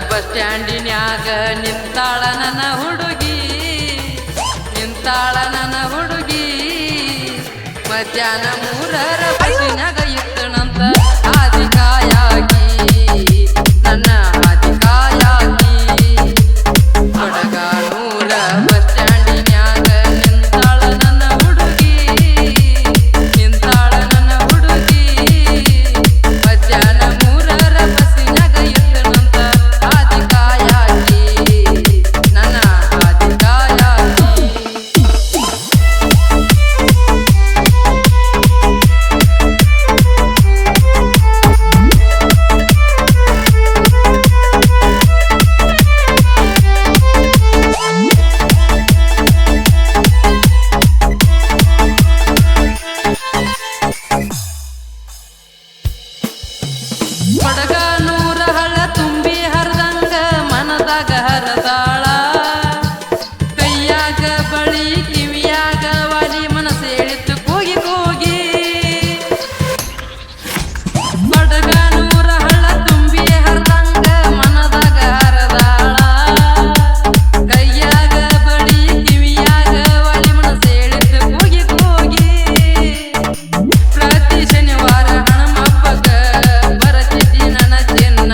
Bus ಸ್ಟ್ಯಾಂಡಿನ್ಯಾಗ ನಿಂತಾಳ ನನ್ನ ಹುಡುಗಿ, ನಿಂತಾಳ ನನ್ನ ಹುಡುಗಿ. ಮಧ್ಯಾಹ್ನ 3ರ ಬಸ್ಸಿನಾಗ ಇತ್ತಣಂತ ಆದಿಕಾಯಾಗಿ, ನನ್ನ ಆದಿಕಾಯಾಗಿ. ಕೊಡಗಾನೂರ ಬಸ್ ಸ್ಟ್ಯಾಂಡಿನ್ಯಾಗ ನಿಂತಾಳ ನನ್ನ ಹುಡುಗಿ, ನಿಂತಾಳ ನನ್ನ ಹುಡುಗಿ. ಮಧ್ಯಾಹ್ನ 3ರ ಬಸ್ಸಿನಾಗ ಇತ್ತಣಂತ ಆದಿಕಾಯಾಗಿ, ನನ್ನ ಆದಿಕಾಯಾಗಿ. ಕೊಡಗಾನೂರ ಹಳ್ಳ ತುಂಬಿ ಹರಿದಂಗ ಮನದಾಗ ಹರದಾಳ, ಕೈಯಾಗ ಬಳಿ ಕಿವಿಯಾಗ ವಾಲಿ ಮನಸ್ಸು ಹೇಳಿತ್ತು ಕೂಗಿ ಕೂಗಿ. ಕೊಡಗಾನೂರ ಹಳ್ಳ ತುಂಬಿ ಹರಿದಂಗ ಮನದಾಗ ಹರದಾಳ, ಕೈಯಾಗ ಬಳಿ ಕಿವಿಯಾಗ ವಾಲಿ ಮನಸ್ಸು ಹೇಳಿತ್ತು ಕೂಗಿ ಕೂಗಿ. ಪ್ರತಿ ಶನಿವಾರ ಹಣಮಪ್ಪಗ ಬರತಿದ್ದಿ ನನ್ನ ಚಿನ್ನ,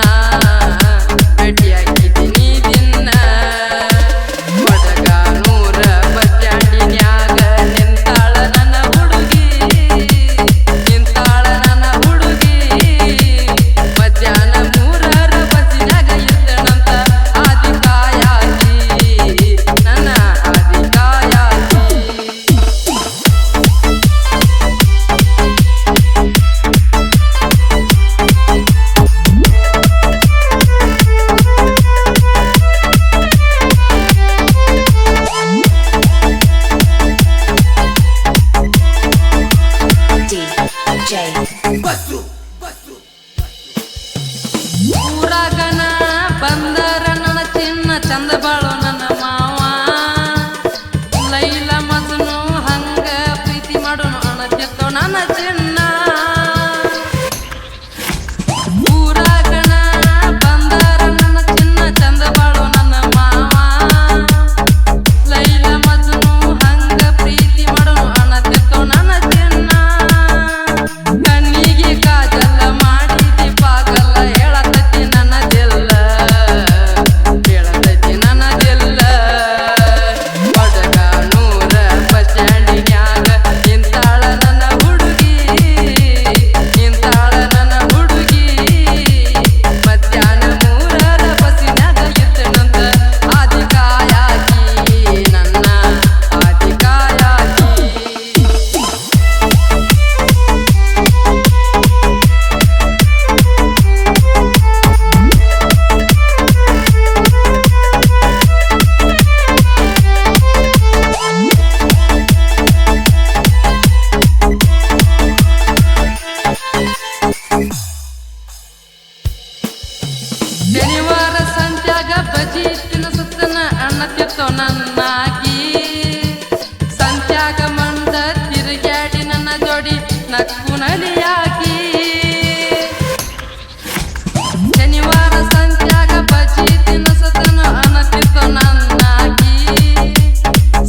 ಭೇಟಿಯಾಗಿದ್ದೀನಿ ದಿನ. ಕೊಡಗಾನೂರ ಬಸ್ ಸ್ಟ್ಯಾಂಡಿನ್ಯಾಗ ನಿಂತಾಳ ನನ್ನ ಹುಡುಗಿ, ನಿಂತಾಳ ನನ್ನ ಹುಡುಗಿ. ಮಧ್ಯಾಹ್ನ 3ರ ಬಸ್ಸಿನಾಗ ಇದ್ದಣಂತ ಆದಿಕಾಯಾಗಿ, ನನ್ನ ಆದಿಕಾಯಾಗಿ. DJ ಊರಾಗನ ಬಂದರ ನನ್ನ ಚಿನ್ನ ಚಂದ ಬಾಳು ನನ್ನ ಮಾವ. ಲೈಲ ಮಜನು ಹಂಗ ಪ್ರೀತಿ ಮಾಡೋನು ಅಣತಿತ್ತು ನನ್ನ ಚಿನ್ನ. ಊರಾಗನ ಬಂದರ ನನ್ನ ಚಿನ್ನ ಚಂದ ಬಾಳು ನನ್ನ ಮಾವ. ಲೈಲ ಮಜನು ಹಂಗ ಪ್ರೀತಿ ಮಾಡೋನು ಅಣತಿತ್ತು ನನ್ನ ಚಿನ್ನ. ಕಣ್ಣಿಗೆ ಕಾಜಲ್ಲ ಮಾಡಿದಿ ಪಾಗಲ್ಲ, ಹೇಳತೈತಿ ನನ್ನದಿಲ್ಲ, ಹೇಳತೈತಿ ನನ್ನದಿಲ್ಲ. ಕೊಡಗಾನೂರ ಬಸ್ ಸ್ಟ್ಯಾಂಡಿನ್ಯಾಗ ನಿಂತಾಳ ನನ್ನ ಹುಡುಗಿ, ನಿಂತಾಳ ನನ್ನ ಹುಡುಗಿ. ಮಧ್ಯಾಹ್ನ 3ರ ಬಸ್ಸಿನಾಗ ಇತ್ತಣಂತ ಆದಿಕಾಯಾಗಿ, ನನ್ನ ಆದಿಕಾಯಾಗಿ. ಶನಿವಾರ ಸಂತ್ಯಾಗ ಬಜಿ ತಿನ್ನಸುತ್ತನ ಅಣ್ಣತಿತ್ತು ನನ್ನಾಗಿ. ಸಂತ್ಯಾಗ ಮಂದ ತಿರುಗ್ಯಾಡಿ ನನ್ನ ಜೋಡಿ ನಕ್ಕು ನಲಿಯಾಗಿ. ಶನಿವಾರ ಸಂತ್ಯಾಗ ಬಜಿ ತಿನ್ನಸುತ್ತನ ಅಣ್ಣತಿತ್ತು ನನ್ನಾಗಿ.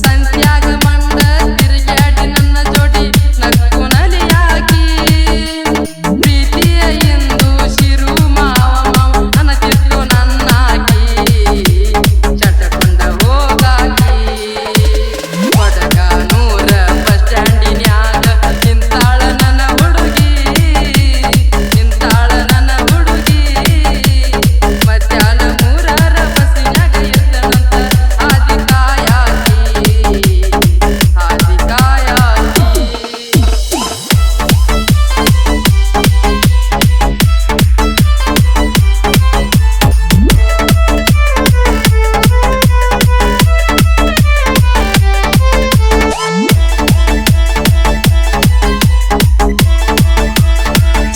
ಸಂತ್ಯಾಗ ಮಂದ ತಿರುಗ್ಯಾಡಿ ನನ್ನ ಜೋಡಿ ನಕ್ಕು ನಲಿಯಾಗಿ. ಪ್ರೀತಿಯ ಎಂದು ಶಿರು ಮಾವ ಅನತಿತ್ತು ನನ್ನಾಗಿ, ಚಟಕೊಂಡ ಹೋಗಾಗಿ. ಕೊಡಗಾನೂರ ಬಸ್ ಸ್ಟ್ಯಾಂಡಿನ್ಯಾಗ ನಿಂತಾಳ ನನ್ನ ಹುಡುಗಿ, ನಿಂತಾಳ ನನ್ನ ಹುಡುಗಿ. ಮಧ್ಯಾಹ್ನ 3ರ ಬಸ್ಸಿನಾಗ ಇದ್ದಣಂತ ಆದಿಕಾಯಾಗಿ, ಆದಿಕಾಯಾಗಿ.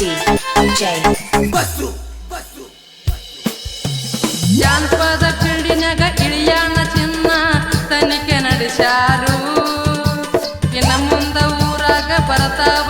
DJ ಜಾನಪದ ಫೀಲ್ಡಿನ್ಯಾಗ ಇಳಿಯಾಣ ಚಿನ್ನ ತನಿಖೆ ನಡೆಸ್ಯಾರು. ಇನ್ನ ಮುಂದ ಊರಾಗ ಬರ್ತಾವ